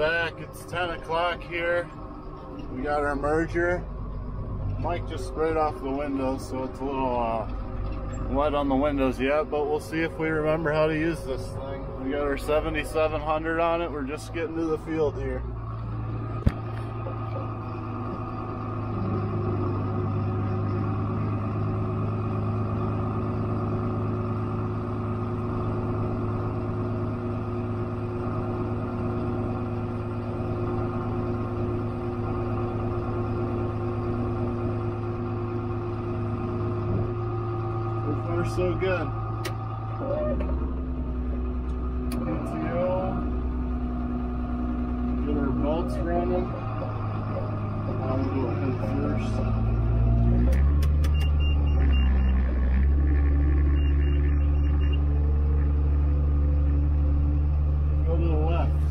back. It's 10 o'clock here. We got our merger. Mike just sprayed off the windows, so it's a little wet on the windows yet, but we'll see if we remember how to use this thing. We got our 7700 on it. We're just getting to the field here. So good. PTO. Get our bolts running. I'll go ahead first. Go to the left.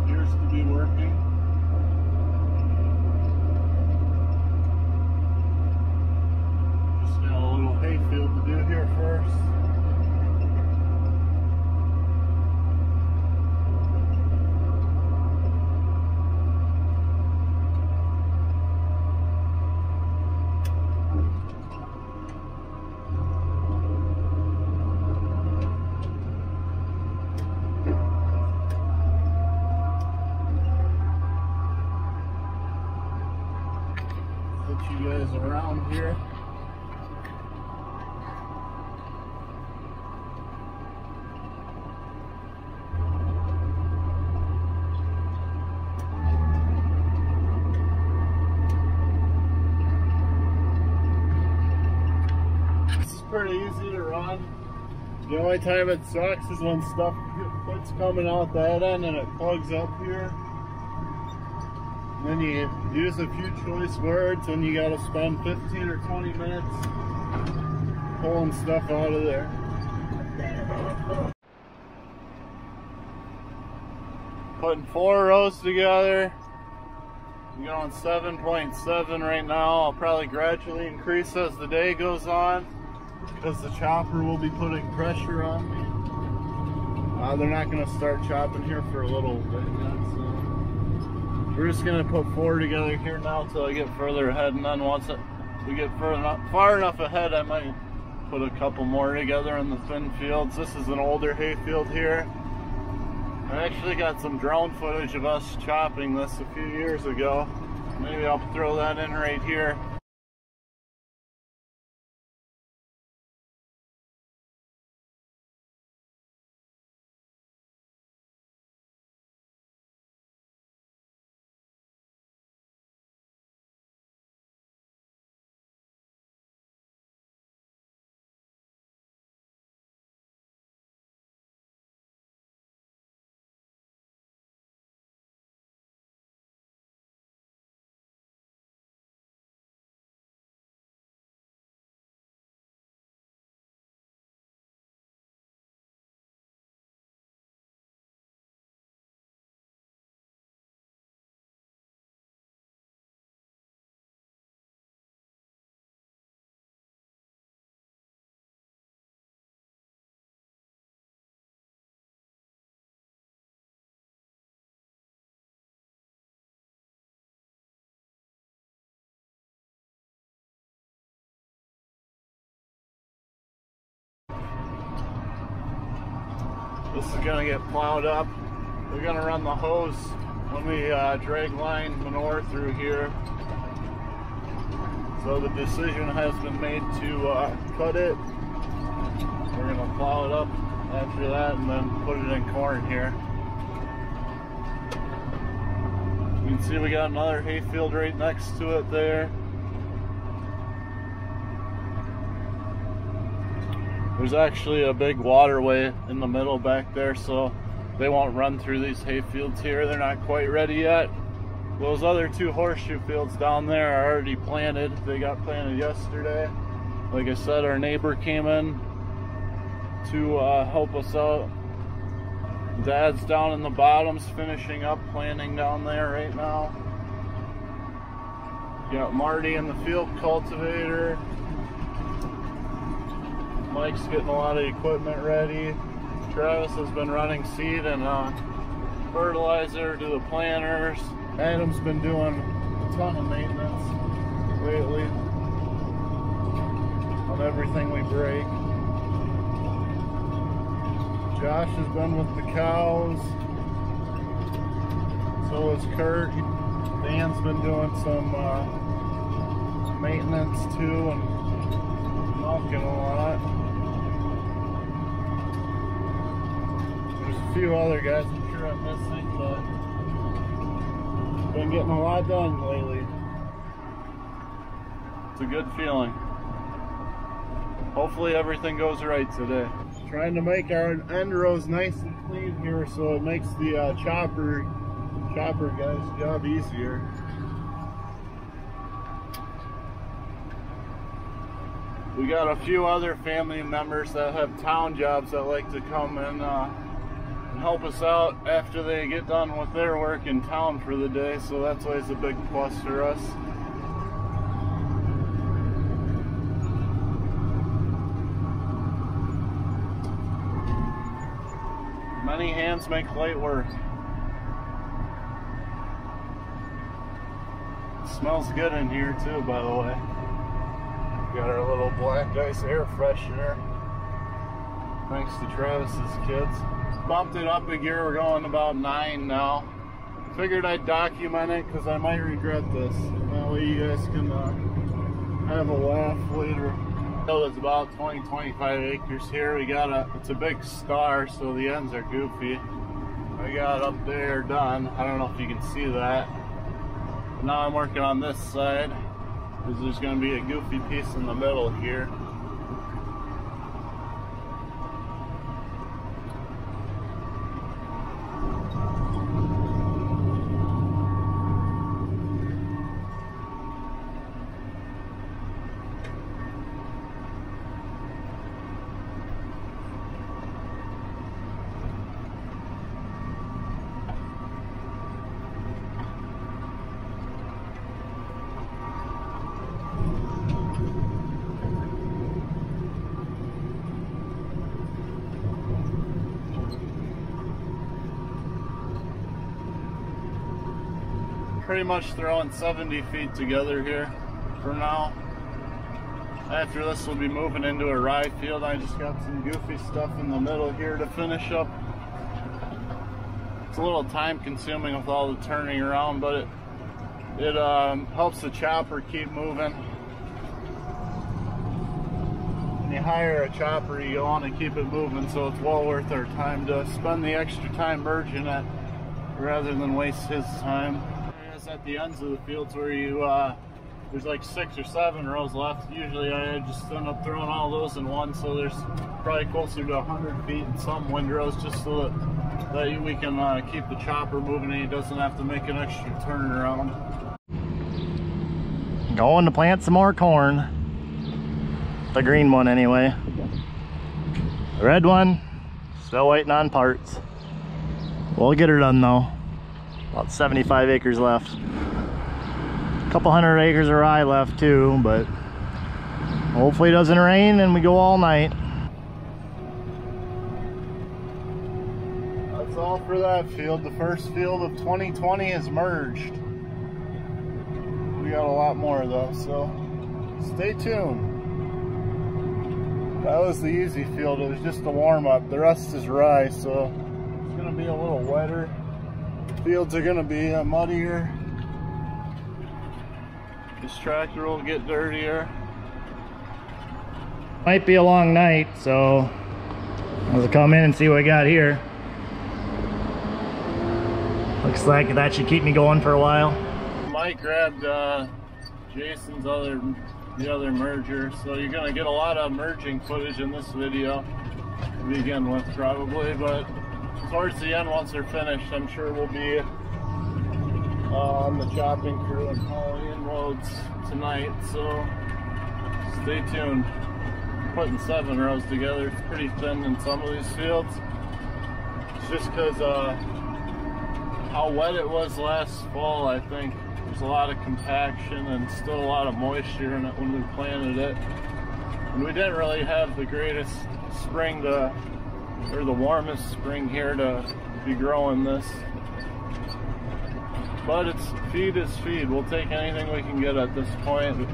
Appears to be working. Hayfield to do here first. Put you guys around here. Pretty easy to run. The only time it sucks is when stuff quits coming out that end and it plugs up here. And then you use a few choice words and you gotta spend 15 or 20 minutes pulling stuff out of there. Putting 4 rows together. I'm going 7.7 right now. I'll probably gradually increase as the day goes on, because the chopper will be putting pressure on me. They're not going to start chopping here for a little bit yet, so we're just going to put 4 together here now until I get further ahead, and then once we get far enough ahead, I might put a couple more together in the thin fields. This is an older hay field here. I actually got some drone footage of us chopping this a few years ago. Maybe I'll throw that in right here. This is going to get plowed up. We're going to run the hose when we drag line manure through here. So the decision has been made to cut it. We're going to plow it up after that and then put it in corn here. You can see we got another hay field right next to it there. There's actually a big waterway in the middle back there, so they won't run through these hay fields here. They're not quite ready yet. Those other 2 horseshoe fields down there are already planted. They got planted yesterday. Like I said, our neighbor came in to help us out. Dad's down in the bottoms finishing up planting down there right now. Got Marty in the field cultivator. Mike's getting a lot of equipment ready. Travis has been running seed and fertilizer to the planters. Adam's been doing a ton of maintenance lately on everything we break. Josh has been with the cows. So is Kurt. Dan's been doing some maintenance too and milking a lot. There's a few other guys I'm sure I'm missing, but been getting a lot done lately. It's a good feeling. Hopefully everything goes right today. Trying to make our end rows nice and clean here so it makes the chopper guy's job easier. We got a few other family members that have town jobs that like to come and help us out after they get done with their work in town for the day, so that's always a big plus for us. Many hands make light work. It smells good in here too, by the way. We got our little black ice air freshener. Thanks to Travis's kids. Bumped it up a gear, we're going about 9 now. Figured I'd document it because I might regret this. That way you guys can have a laugh later. It's about 20-25 acres here. We got it's a big star, so the ends are goofy. I got up there done. I don't know if you can see that. But now I'm working on this side because there's going to be a goofy piece in the middle here. Pretty much throwing 70 feet together here for now. After this we'll be moving into a rye field. I just got some goofy stuff in the middle here to finish up. It's a little time consuming with all the turning around, but it helps the chopper keep moving. When you hire a chopper, you want to keep it moving, so it's well worth our time to spend the extra time merging it rather than waste his time. At the ends of the fields where you there's like 6 or 7 rows left. Usually I just end up throwing all those in one, so there's probably closer to 100 feet in some windrows, just so that we can keep the chopper moving and he doesn't have to make an extra turnaround. Going to plant some more corn. The green one anyway. The red one still waiting on parts. We'll get her done though. About 75 acres left. A couple hundred acres of rye left too, but hopefully it doesn't rain and we go all night. That's all for that field. The first field of 2020 is merged. We got a lot more though, so stay tuned. That was the easy field. It was just a warm-up. The rest is rye, so it's gonna be a little wetter. Fields are gonna be muddier. This tractor will get dirtier. Might be a long night, so I'll come in and see what we got here. Looks like that should keep me going for a while. Mike grabbed Jason's the other merger, so you're gonna get a lot of merging footage in this video to begin with probably, but towards the end, once they're finished, I'm sure we'll be on the chopping crew and hauling in loads tonight, so stay tuned. Putting 7 rows together, it's pretty thin in some of these fields. It's just because how wet it was last fall. I think there's a lot of compaction and still a lot of moisture in it when we planted it. And we didn't really have the greatest spring or the warmest spring here to be growing this. But feed is feed. We'll take anything we can get at this point.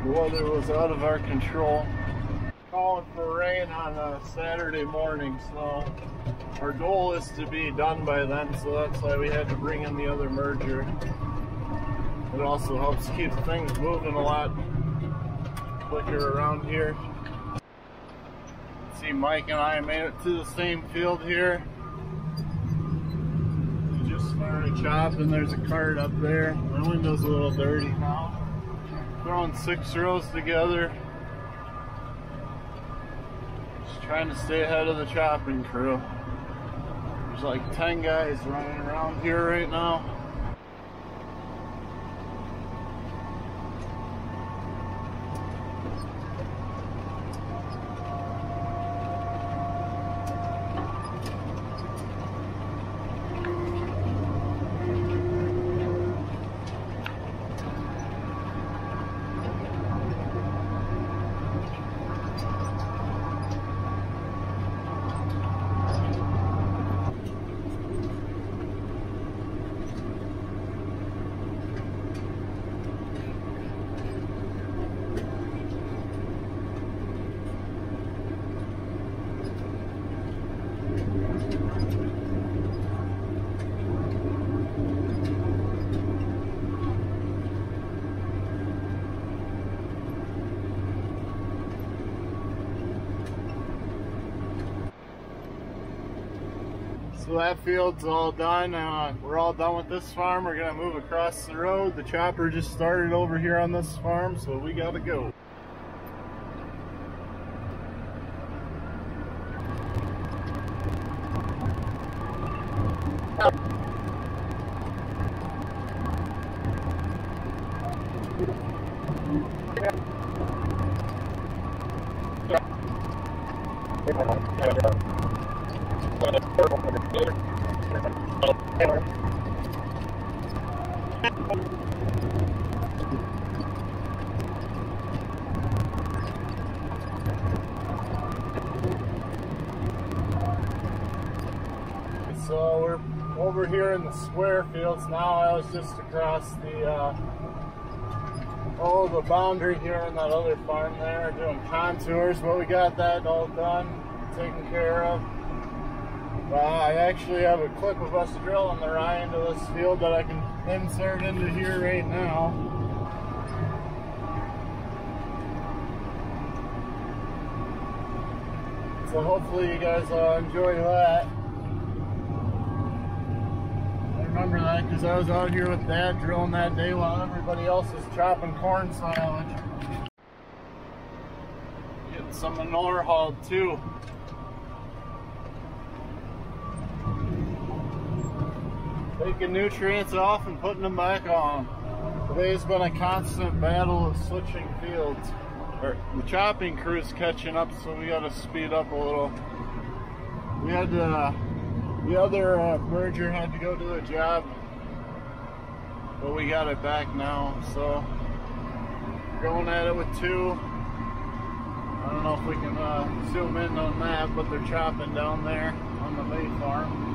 The weather was out of our control. Calling for rain on a Saturday morning, so our goal is to be done by then, so that's why we had to bring in the other merger. It also helps keep things moving a lot quicker around here. See, Mike and I made it to the same field here. We just started chopping. There's a cart up there. My window's a little dirty now. Throwing 6 rows together. Just trying to stay ahead of the chopping crew. There's like 10 guys running around here right now. So that field's all done. We're all done with this farm. We're gonna move across the road. The chopper just started over here on this farm, so we gotta go. So we're over here in the square fields now. I was just across the the boundary here in that other farm there doing contours, but we got that all done, taken care of. I actually have a clip of us drilling the right into this field that I can insert into here right now. So hopefully you guys enjoy that. I remember that because I was out here with Dad drilling that day while everybody else was chopping corn silage. Getting some manure hauled too. Taking nutrients off and putting them back on. Today's been a constant battle of switching fields. The chopping crew's catching up, so we gotta speed up a little. We had the other merger had to go do a job, but we got it back now, so we're going at it with 2. I don't know if we can zoom in on that, but they're chopping down there on the May farm.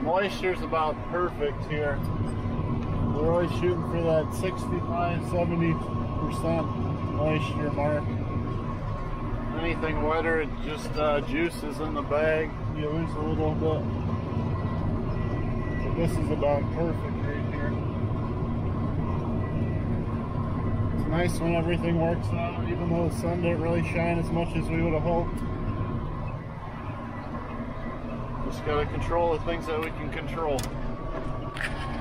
Moisture's about perfect here. We're always shooting for that 65–70% moisture mark. Anything wetter, it just juices in the bag. You lose a little bit. But this is about perfect right here. It's nice when everything works out, even though the sun didn't really shine as much as we would have hoped. Just gotta control the things that we can control.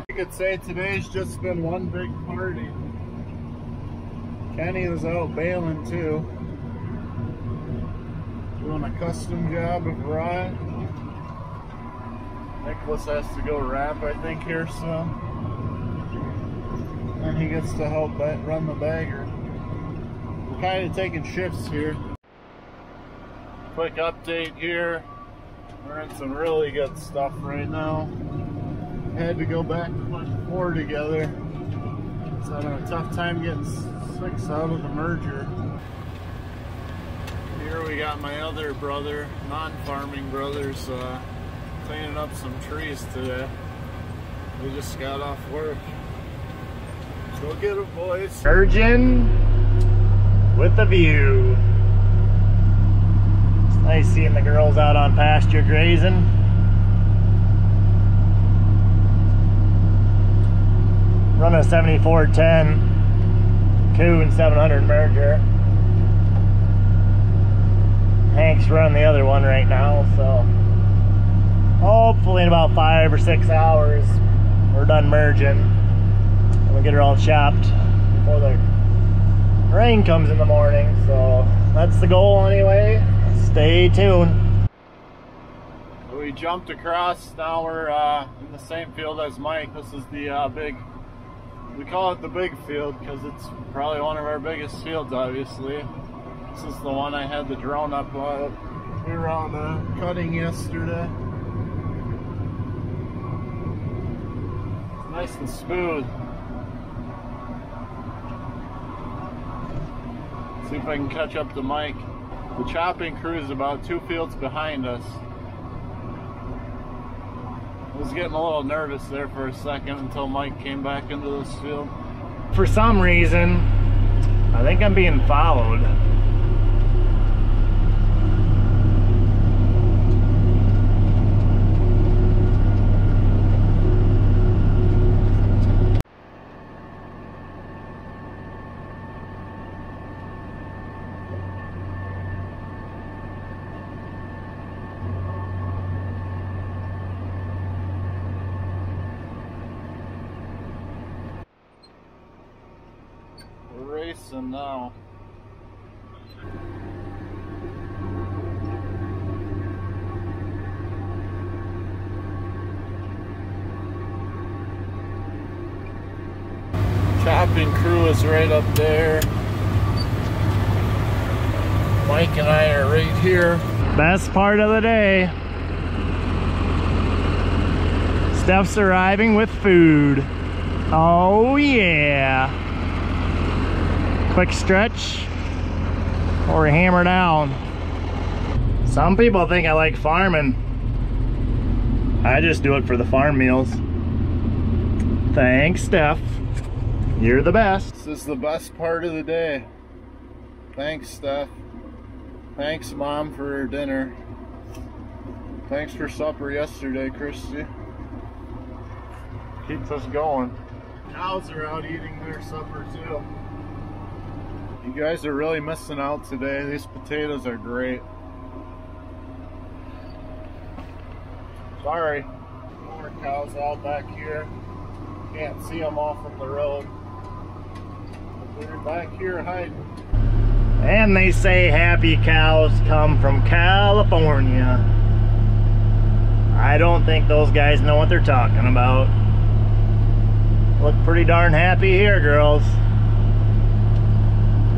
You could say today's just been one big party. Kenny was out baling too. Doing a custom job of rye. Nicholas has to go wrap, I think, here soon. And he gets to help run the bagger. We're kind of taking shifts here. Quick update here. We're in some really good stuff right now. Had to go back and put 4 together. It's having a tough time getting 6 out of the merger. Here we got my other brother, non-farming brothers, cleaning up some trees today. They just got off work. Go get them, boys. Virgin with a view. It's nice seeing the girls out on pasture grazing. Running a 7410 Kuhn 700 merger. Hank's running the other one right now, so hopefully in about 5 or 6 hours we're done merging. We'll get her all chopped before the rain comes in the morning, so that's the goal anyway. Stay tuned. We jumped across. Now we're in the same field as Mike. This is the big, we call it the big field because it's probably one of our biggest fields, obviously. This is the one I had the drone up on. We were on cutting yesterday. It's nice and smooth. See if I can catch up to Mike. The chopping crew is about 2 fields behind us. I was getting a little nervous there for a second until Mike came back into this field. For some reason, I think I'm being followed. We're racing now. Chopping crew is right up there. Mike and I are right here. Best part of the day. Steph's arriving with food. Oh yeah. Quick stretch or hammer down. Some people think I like farming. I just do it for the farm meals. Thanks, Steph. You're the best. This is the best part of the day. Thanks, Steph. Thanks, Mom, for dinner. Thanks for supper yesterday, Christy. Keeps us going. Cows are out eating their supper too. You guys are really missing out today. These potatoes are great. Sorry. More cows out back here. Can't see them off from the road. But they're back here hiding. And they say happy cows come from California. I don't think those guys know what they're talking about. Look pretty darn happy here, girls.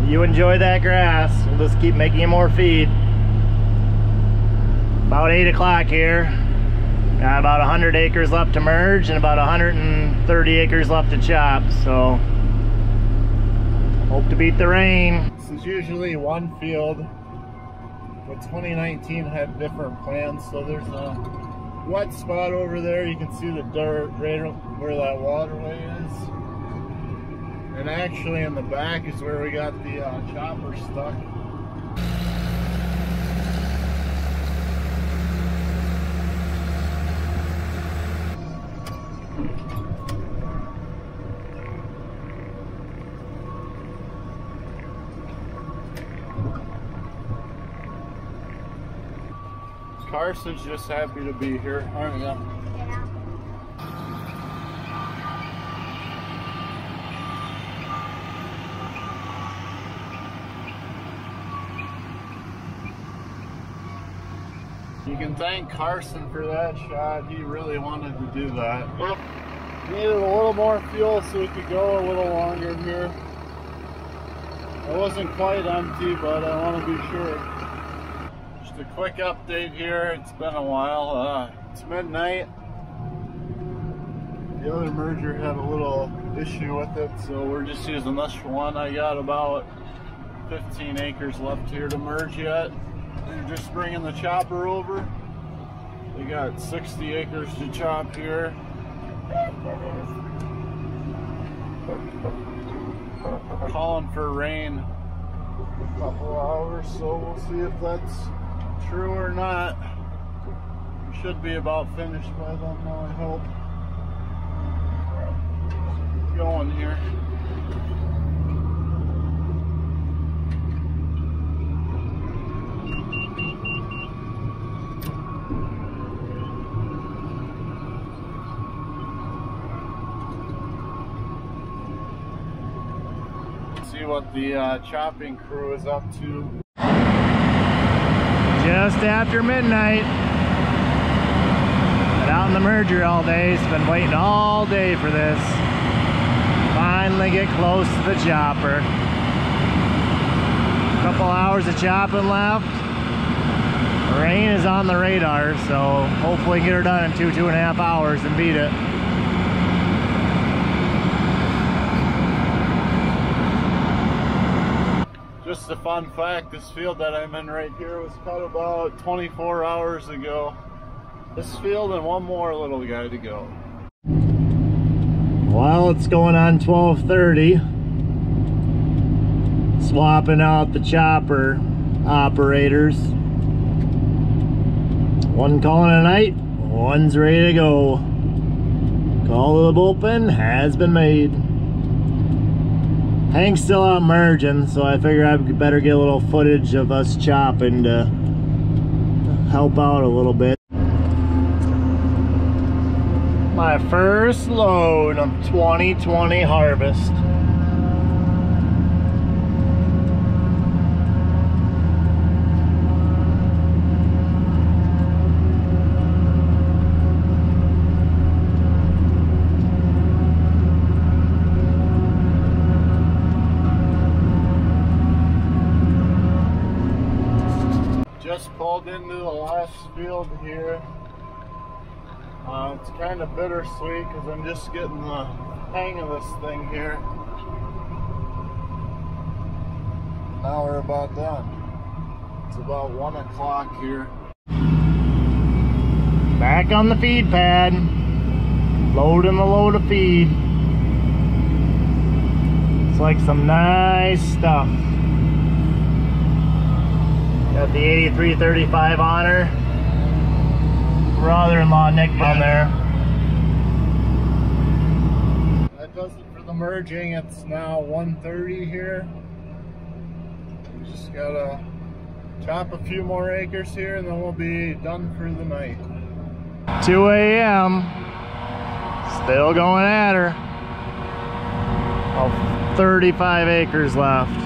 You enjoy that grass. We'll just keep making you more feed. About 8 o'clock here. Got about 100 acres left to merge and about 130 acres left to chop, so hope to beat the rain. This is usually one field, but 2019 had different plans, so there's a wet spot over there. You can see the dirt right where that waterway is. And actually in the back is where we got the chopper stuck. Carson's just happy to be here, aren't you? Yeah. You can thank Carson for that shot. He really wanted to do that. Well, needed a little more fuel so we could go a little longer here. It wasn't quite empty, but I want to be sure. Just a quick update here. It's been a while. It's midnight. The other merger had a little issue with it, so we're just using this one. I got about 15 acres left here to merge yet. They're just bringing the chopper over. They got 60 acres to chop here. Calling for rain a couple hours, so we'll see if that's true or not. We should be about finished by then, though, I hope. Keep going here. See what the chopping crew is up to. Just after midnight. Been out in the merger all day. It's been waiting all day for this. Finally get close to the chopper. A couple hours of chopping left. Rain is on the radar, so hopefully get her done in 2.5 hours and beat it. Just a fun fact, this field that I'm in right here was cut about 24 hours ago. This field and one more little guy to go. Well, it's going on 12:30. Swapping out the chopper operators. One calling a night, one's ready to go. Call to the bullpen has been made. Hank's still out merging, so I figure I better get a little footage of us chopping to help out a little bit. My first load of 2020 harvest. Just pulled into the last field here. It's kind of bittersweet because I'm just getting the hang of this thing here. Now we're about done. It's about 1 o'clock here. Back on the feed pad. Loading the load of feed. It's like some nice stuff. Got the 8335 on her. Brother-in-law Nick on there. That does it for the merging. It's now 1:30 here. We just gotta chop a few more acres here and then we'll be done for the night. 2 a.m. Still going at her. Oh, 35 acres left.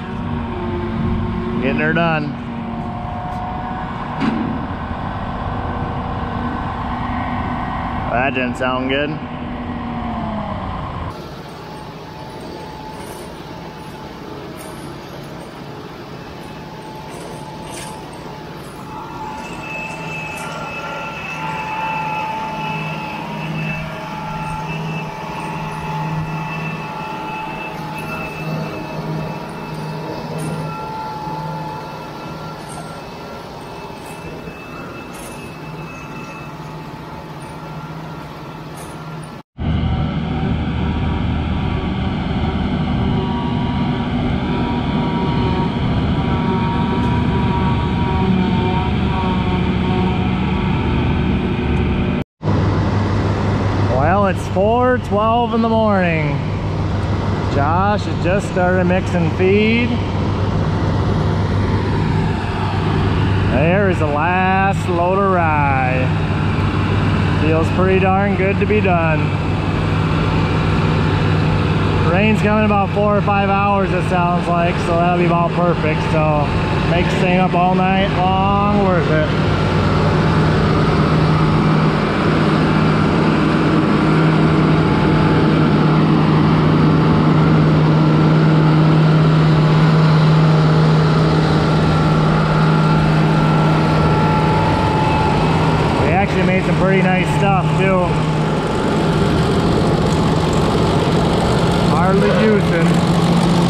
Getting her done. That didn't sound good. It's 4:12 in the morning. Josh has just started mixing feed. There is the last load of rye. Feels pretty darn good to be done. Rain's coming about 4 or 5 hours, it sounds like, so that'll be about perfect. So makes staying up all night long worth it. Made some pretty nice stuff too. hardly juicing.